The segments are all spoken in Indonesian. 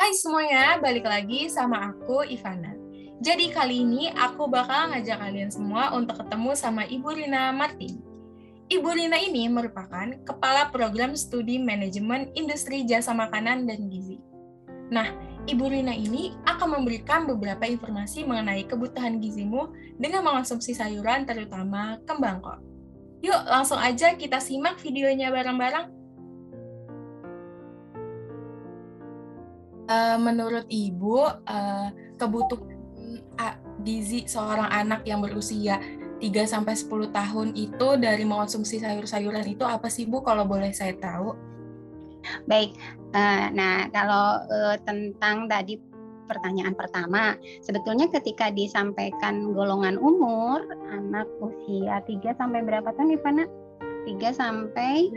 Hai semuanya, balik lagi sama aku, Ivana. Jadi kali ini aku bakal ngajak kalian semua untuk ketemu sama Ibu Rina Martin. Ibu Rina ini merupakan Kepala Program Studi Manajemen Industri Jasa Makanan dan Gizi. Nah, Ibu Rina ini akan memberikan beberapa informasi mengenai kebutuhan gizimu dengan mengonsumsi sayuran terutama kembang kol. Yuk, langsung aja kita simak videonya bareng-bareng. Menurut Ibu, kebutuhan gizi seorang anak yang berusia 3-10 tahun itu dari mengonsumsi sayur-sayuran itu apa sih Bu, kalau boleh saya tahu? Baik, nah kalau tentang tadi pertanyaan pertama, sebetulnya ketika disampaikan golongan umur, anak usia 3 sampai berapa tahun Ivana? 3 sampai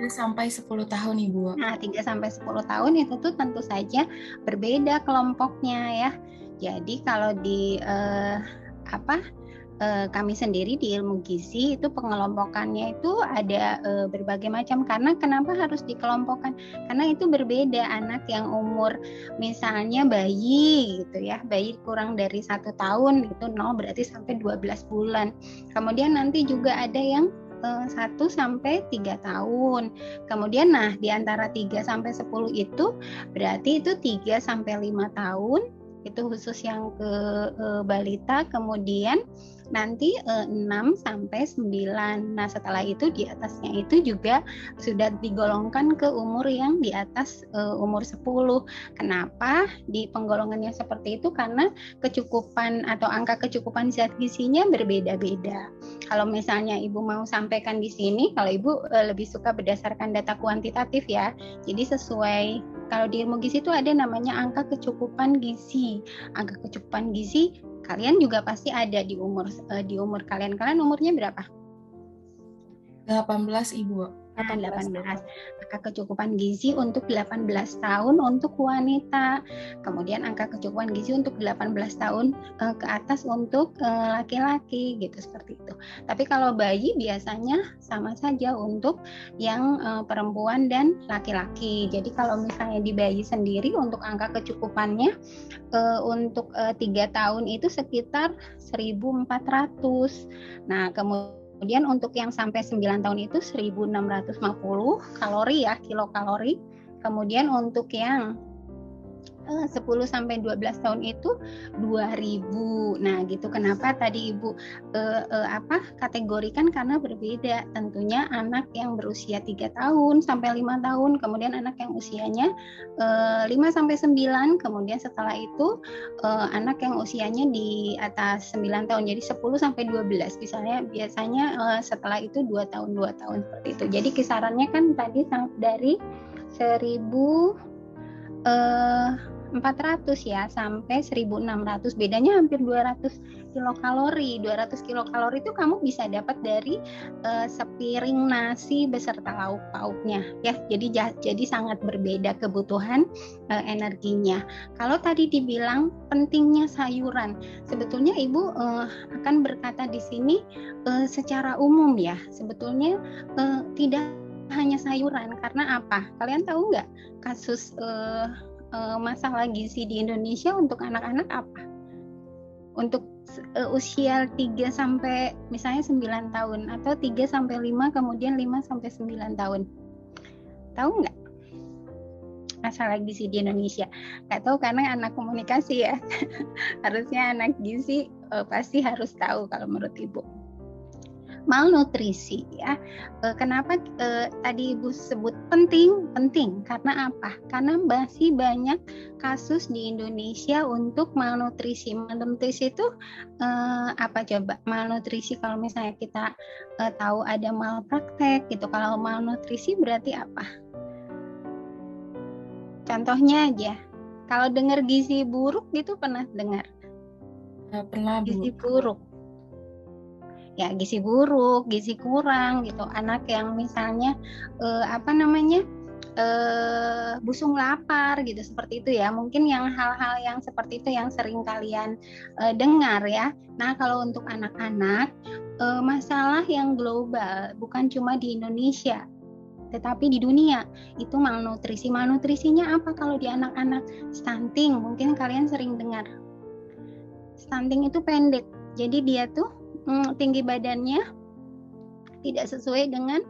10 tahun Ibu. Nah, 3 sampai 10 tahun itu tuh tentu saja berbeda kelompoknya ya. Jadi kalau di kami sendiri di ilmu gizi itu pengelompokannya itu ada berbagai macam. Karena kenapa harus dikelompokkan? Karena itu berbeda. Anak yang umur misalnya bayi gitu ya, bayi kurang dari 1 tahun itu 0 berarti sampai 12 bulan. Kemudian nanti juga ada yang 1 sampai 3 tahun. Kemudian di antara 3 sampai 10 itu berarti itu 3 sampai 5 tahun. Itu khusus yang ke balita. Kemudian nanti 6 sampai 9. Nah, setelah itu di atasnya itu juga sudah digolongkan ke umur yang di atas umur 10. Kenapa di penggolongannya seperti itu? Karena kecukupan atau angka kecukupan zat gizinya berbeda-beda. Kalau misalnya Ibu mau sampaikan di sini, kalau Ibu lebih suka berdasarkan data kuantitatif ya. Jadi sesuai, kalau di ilmu gizi itu ada namanya angka kecukupan gizi. Angka kecukupan gizi kalian juga pasti ada di umur kalian. Kalian umurnya berapa? 18 Ibu. 18. Angka kecukupan gizi untuk 18 tahun untuk wanita. Kemudian angka kecukupan gizi untuk 18 tahun ke atas untuk laki-laki gitu, seperti itu. Tapi kalau bayi biasanya sama saja untuk yang perempuan dan laki-laki. Jadi kalau misalnya di bayi sendiri untuk angka kecukupannya untuk 3 tahun itu sekitar 1.400. Nah, kemudian untuk yang sampai 9 tahun itu 1.650 kalori ya, kilokalori. Kemudian untuk yang 10 sampai 12 tahun itu 2.000. Nah, gitu. Kenapa tadi Ibu kategorikan? Karena berbeda. Tentunya anak yang berusia 3 tahun sampai 5 tahun, kemudian anak yang usianya 5 sampai 9, kemudian setelah itu anak yang usianya di atas 9 tahun. Jadi 10 sampai 12. Biasanya setelah itu 2 tahun seperti itu. Jadi kisarannya kan tadi dari 1.400 ya sampai 1.600, bedanya hampir 200 kilokalori. 200 kilokalori itu kamu bisa dapat dari sepiring nasi beserta lauk pauknya ya. Jadi sangat berbeda kebutuhan energinya. Kalau tadi dibilang pentingnya sayuran, sebetulnya Ibu akan berkata di sini secara umum ya. Sebetulnya tidak hanya sayuran, karena apa? Kalian tahu nggak kasus masalah gizi di Indonesia untuk anak-anak apa? Untuk usia 3 sampai misalnya 9 tahun atau 3 sampai 5, kemudian 5 sampai 9 tahun. Tahu nggak masalah gizi di Indonesia? Nggak tahu karena anak komunikasi ya. Harusnya anak gizi pasti harus tahu kalau menurut Ibu. Malnutrisi ya. Kenapa tadi Ibu sebut penting? Karena apa? Karena masih banyak kasus di Indonesia untuk malnutrisi. Malnutrisi itu apa coba? Malnutrisi kalau misalnya kita tahu ada malpraktek gitu. Kalau malnutrisi berarti apa? Contohnya aja. Kalau dengar gizi buruk gitu, pernah dengar? Pernah Bu. Gizi buruk. Ya, gizi buruk, gizi kurang gitu. Anak yang misalnya busung lapar gitu, seperti itu ya. Mungkin yang hal-hal yang seperti itu yang sering kalian dengar ya. Nah, kalau untuk anak-anak masalah yang global, bukan cuma di Indonesia. tetapi di dunia itu malnutrisi. Malnutrisinya apa kalau di anak-anak? Stunting, mungkin kalian sering dengar. Stunting itu pendek, jadi dia tuh tinggi badannya tidak sesuai dengan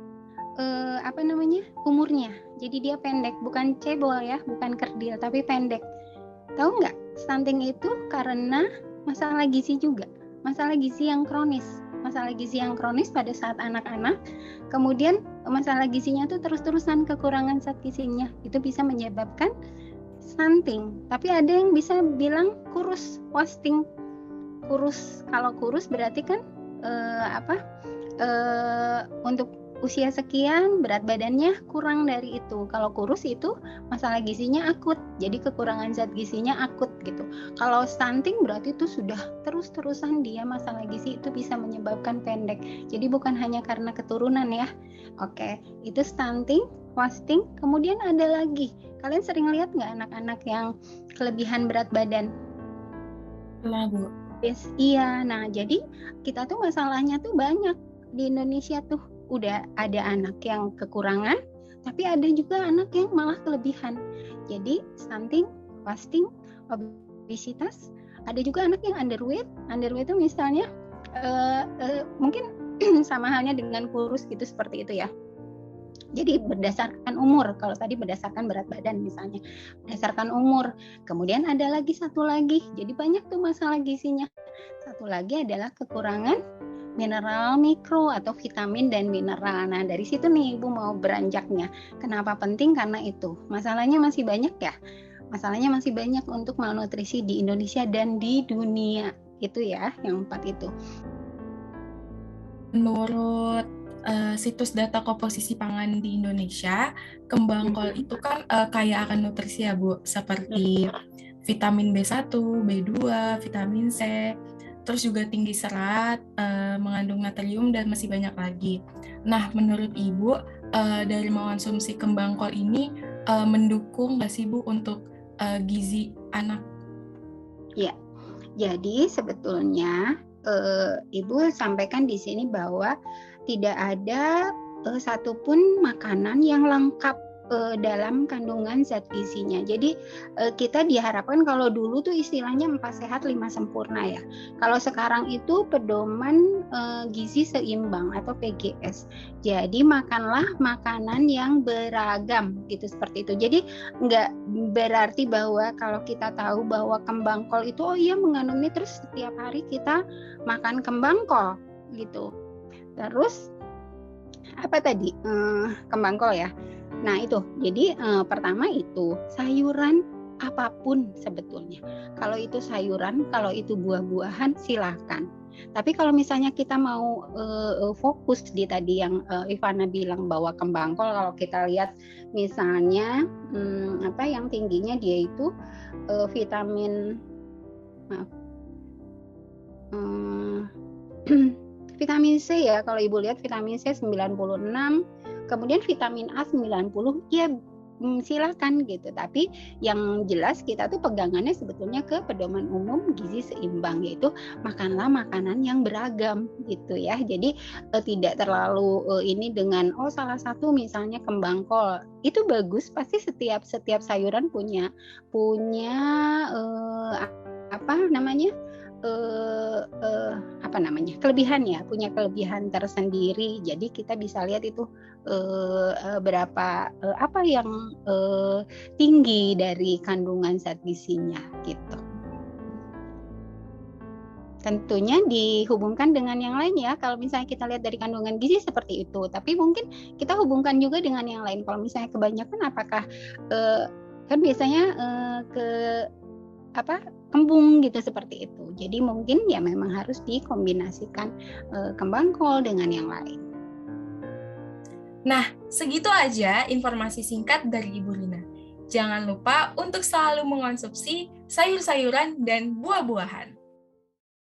umurnya. Jadi dia pendek, bukan cebol ya, bukan kerdil, tapi pendek. Tahu nggak? Stunting itu karena masalah gizi juga, masalah gizi yang kronis. Masalah gizi yang kronis pada saat anak-anak, kemudian masalah gizinya tuh terus-terusan, kekurangan zat gizinya, itu bisa menyebabkan stunting. Tapi ada yang bisa bilang kurus, wasting. Kurus, kalau kurus berarti kan untuk usia sekian berat badannya kurang dari itu. Kalau kurus itu masalah gizinya akut, jadi kekurangan zat gizinya akut gitu. Kalau stunting berarti itu sudah terus-terusan dia masalah gizi, itu bisa menyebabkan pendek. Jadi bukan hanya karena keturunan ya. Oke, itu stunting, wasting. Kemudian ada lagi, kalian sering lihat nggak anak-anak yang kelebihan berat badan? Lah, Bu. Yes, iya. Nah, jadi kita tuh masalahnya tuh banyak di Indonesia tuh. Udah ada anak yang kekurangan, tapi ada juga anak yang malah kelebihan. Jadi stunting, wasting, obesitas. Ada juga anak yang underweight. Underweight itu misalnya mungkin sama halnya dengan kurus gitu, seperti itu ya. Jadi berdasarkan umur, kalau tadi berdasarkan berat badan misalnya, berdasarkan umur. Kemudian ada lagi satu lagi, jadi banyak tuh masalah gizinya. Satu lagi adalah kekurangan mineral mikro atau vitamin dan mineral. Nah, dari situ nih Ibu mau beranjaknya. Kenapa penting? Karena itu masalahnya masih banyak ya. Masalahnya masih banyak untuk malnutrisi di Indonesia dan di dunia. Itu ya, yang 4 itu. Menurut situs data komposisi pangan di Indonesia, kembang kol itu kan kaya akan nutrisi ya Bu, seperti vitamin B1, B2, vitamin C, terus juga tinggi serat, mengandung natrium, dan masih banyak lagi. Nah, menurut Ibu, dari mengonsumsi kembang kol ini mendukung nggak sih Bu untuk gizi anak? Ya, jadi sebetulnya Ibu sampaikan di sini bahwa tidak ada satupun makanan yang lengkap dalam kandungan zat gizinya. Jadi kita diharapkan, kalau dulu tuh istilahnya 4 sehat 5 sempurna ya. Kalau sekarang itu pedoman gizi seimbang atau PGS. Jadi makanlah makanan yang beragam gitu, seperti itu. Jadi nggak berarti bahwa kalau kita tahu bahwa kembang kol itu mengandung ini, terus setiap hari kita makan kembang kol gitu. Terus apa tadi? Kembang kol ya. Nah itu, jadi pertama itu sayuran apapun sebetulnya. Kalau itu sayuran, kalau itu buah-buahan silakan. Tapi kalau misalnya kita mau fokus di tadi yang Ivana bilang bahwa kembang kol, kalau kita lihat misalnya yang tingginya dia itu vitamin vitamin C ya, kalau Ibu lihat vitamin C 96, kemudian vitamin A 90, ya silakan gitu. Tapi yang jelas kita tuh pegangannya sebetulnya ke pedoman umum gizi seimbang, yaitu makanlah makanan yang beragam gitu ya. Jadi tidak terlalu ini dengan salah satu misalnya kembang kol itu bagus, pasti setiap sayuran punya kelebihan ya, punya kelebihan tersendiri. Jadi kita bisa lihat itu berapa apa yang tinggi dari kandungan zat gizinya gitu. Tentunya dihubungkan dengan yang lain ya. Kalau misalnya kita lihat dari kandungan gizi seperti itu, tapi mungkin kita hubungkan juga dengan yang lain. Kalau misalnya kebanyakan, apakah kan biasanya kembung gitu, seperti itu. Jadi mungkin ya memang harus dikombinasikan kembang kol dengan yang lain. Nah, segitu aja informasi singkat dari Ibu Rina. Jangan lupa untuk selalu mengonsumsi sayur-sayuran dan buah-buahan.